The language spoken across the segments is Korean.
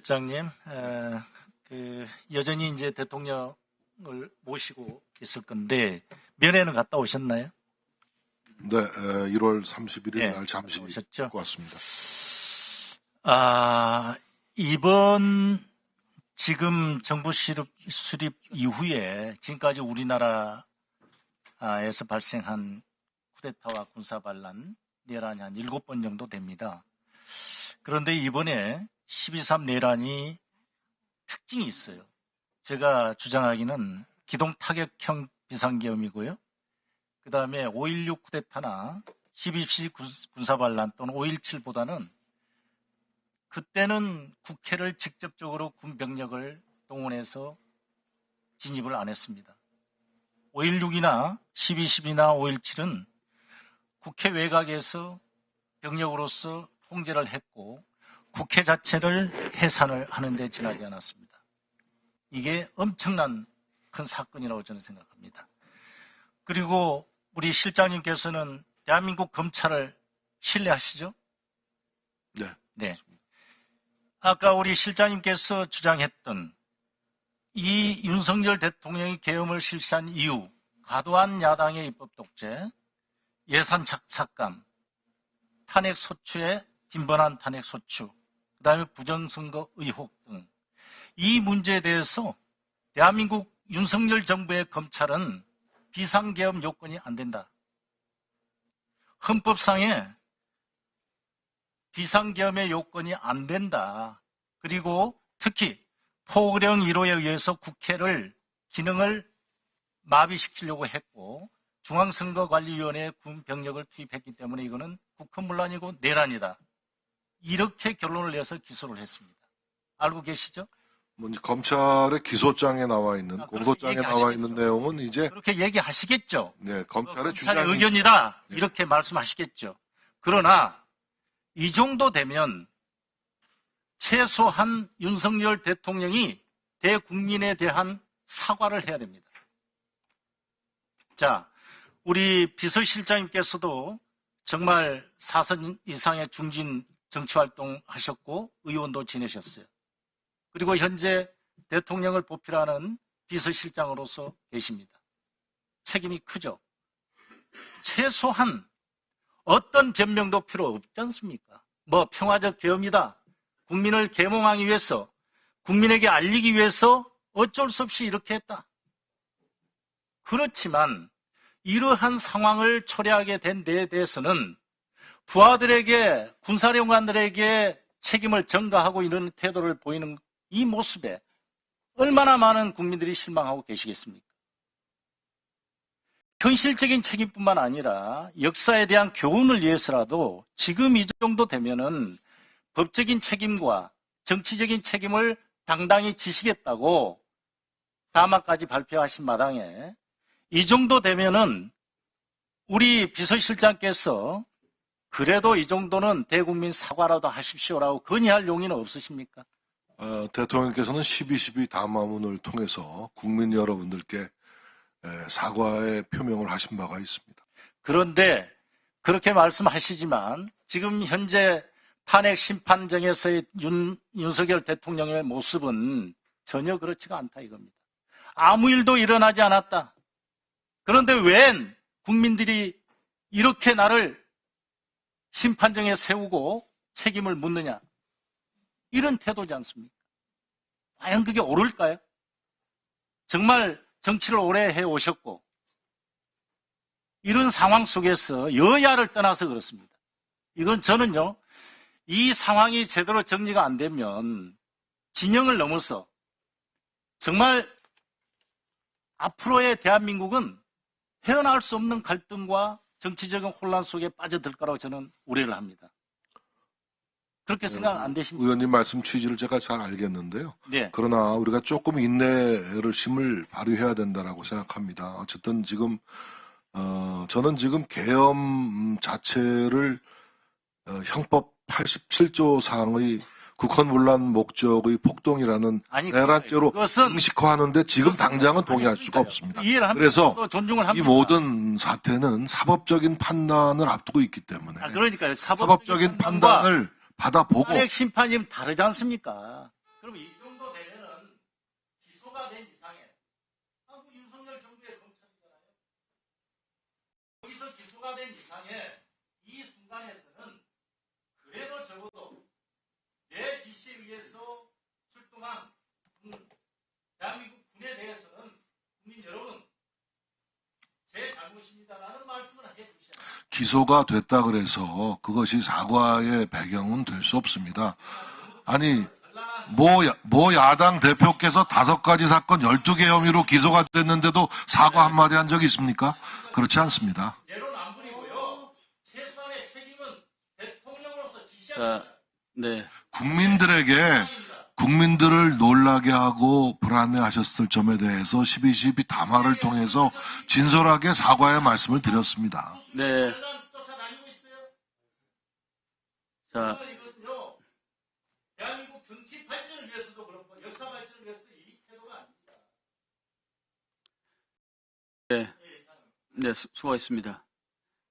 비서실장님, 여전히 이제 대통령을 모시고 있을 건데 면회는 갔다 오셨나요? 네, 1월 31일 네, 날 잠시 오셨죠? 갔고 왔습니다. 이번 지금 정부 수립 이후에 지금까지 우리나라에서 발생한 쿠데타와 군사반란 내란이 한 7번 정도 됩니다. 그런데 이번에 12.3 내란이 특징이 있어요. 제가 주장하기는 기동타격형 비상계엄이고요. 그 다음에 5.16 쿠데타나 12.12 군사반란 또는 5.17보다는 그때는 국회를 직접적으로 군병력을 동원해서 진입을 안 했습니다. 5.16이나 12.12나 5.17은 국회 외곽에서 병력으로서 통제를 했고 국회 자체를 해산을 하는 데 지나지 않았습니다. 이게 엄청난 큰 사건이라고 저는 생각합니다. 그리고 우리 실장님께서는 대한민국 검찰을 신뢰하시죠? 네. 네. 아까 우리 실장님께서 주장했던 이 윤석열 대통령이 계엄을 실시한 이유, 과도한 야당의 입법 독재, 예산 삭감, 탄핵 소추의 빈번한 탄핵 소추, 그 다음에 부정선거 의혹 등 이 문제에 대해서 대한민국 윤석열 정부의 검찰은 비상계엄 요건이 안 된다. 헌법상에 비상계엄의 요건이 안 된다. 그리고 특히 포고령 1호에 의해서 국회를 기능을 마비시키려고 했고 중앙선거관리위원회에 군병력을 투입했기 때문에 이거는 국헌문란이고 내란이다. 이렇게 결론을 내서 기소를 했습니다. 알고 계시죠? 먼저 검찰의 기소장에 나와 있는 공소장에 나와 있는 내용은 이제 그렇게 얘기하시겠죠. 네, 검찰의 검찰의 의견이다. 네. 이렇게 말씀하시겠죠. 그러나 이 정도 되면 최소한 윤석열 대통령이 대국민에 대한 사과를 해야 됩니다. 자, 우리 비서실장님께서도 정말 4선 이상의 중진 정치활동 하셨고 의원도 지내셨어요. 그리고 현재 대통령을 보필하는 비서실장으로서 계십니다. 책임이 크죠. 최소한 어떤 변명도 필요 없지 않습니까? 뭐 평화적 계엄이다. 국민을 계몽하기 위해서, 국민에게 알리기 위해서 어쩔 수 없이 이렇게 했다. 그렇지만 이러한 상황을 초래하게 된 데에 대해서는 부하들에게, 군사령관들에게 책임을 전가하고 이런 태도를 보이는 이 모습에 얼마나 많은 국민들이 실망하고 계시겠습니까? 현실적인 책임뿐만 아니라 역사에 대한 교훈을 위해서라도 지금 이 정도 되면은 법적인 책임과 정치적인 책임을 당당히 지시겠다고 담화까지 발표하신 마당에 이 정도 되면은 우리 비서실장께서 그래도 이 정도는 대국민 사과라도 하십시오라고 건의할 용의는 없으십니까? 대통령께서는 12.12 담화문을 통해서 국민 여러분들께 사과의 표명을 하신 바가 있습니다. 그런데 그렇게 말씀하시지만 지금 현재 탄핵 심판정에서의 윤석열 대통령의 모습은 전혀 그렇지가 않다 이겁니다. 아무 일도 일어나지 않았다. 그런데 웬 국민들이 이렇게 나를 심판정에 세우고 책임을 묻느냐. 이런 태도지 않습니까? 과연 그게 옳을까요? 정말 정치를 오래 해오셨고 이런 상황 속에서 여야를 떠나서 그렇습니다. 이건 저는요. 이 상황이 제대로 정리가 안 되면 진영을 넘어서 정말 앞으로의 대한민국은 헤어나올 수 없는 갈등과 정치적인 혼란 속에 빠져들 거라고 저는 우려를 합니다. 그렇게 생각 안 되십니까? 의원님 말씀 취지를 제가 잘 알겠는데요. 네. 그러나 우리가 조금 인내를 심을 발휘해야 된다라고 생각합니다. 어쨌든 지금 저는 지금 계엄 자체를 형법 87조 사항의 국헌문란 목적의 폭동이라는 내란죄로 ing식화하는데 지금 당장은 동의할 수가 없습니다. 그래서 이 모든 사태는 사법적인 판단을 앞두고 있기 때문에 그러니까요. 사법적인 판단을 받아보고 탄핵 심판이면 다르지 않습니까? 그럼 이 정도 되면은 기소가 된 이상에 한국 윤석열 정부의 검찰이잖아요. 거기서 기소가 된 이상에 이 순간에서는 그래도 적어도 내 지시에 의해서 출동한 대한민국 군에 대해서는 국민 여러분 제 잘못입니다라는 말씀을 해주셔야 합니다. 기소가 됐다 그래서 그것이 사과의 배경은 될 수 없습니다. 아니, 모 야당 대표께서 5가지 사건 12개 혐의로 기소가 됐는데도 사과 한마디 한 적이 있습니까? 그렇지 않습니다. 내로남불이고요. 최소한의 책임은 대통령으로서 지시해야 됩니다. 네. 국민들을 놀라게 하고 불안해하셨을 점에 대해서 12.12 담화를 통해서 진솔하게 사과의 말씀을 드렸습니다. 네. 쫓아다니고 있어요. 자, 정말 이것은요. 대한민국 정치 발전을 위해서도 그렇고 역사 발전을 위해서도 이 태도가 아닙니다. 네. 네, 수고하셨습니다.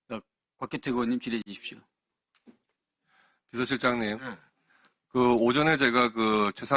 자, 곽기태 의원님 질의해 주십시오. 비서실장님, 네. 오전에 제가 최상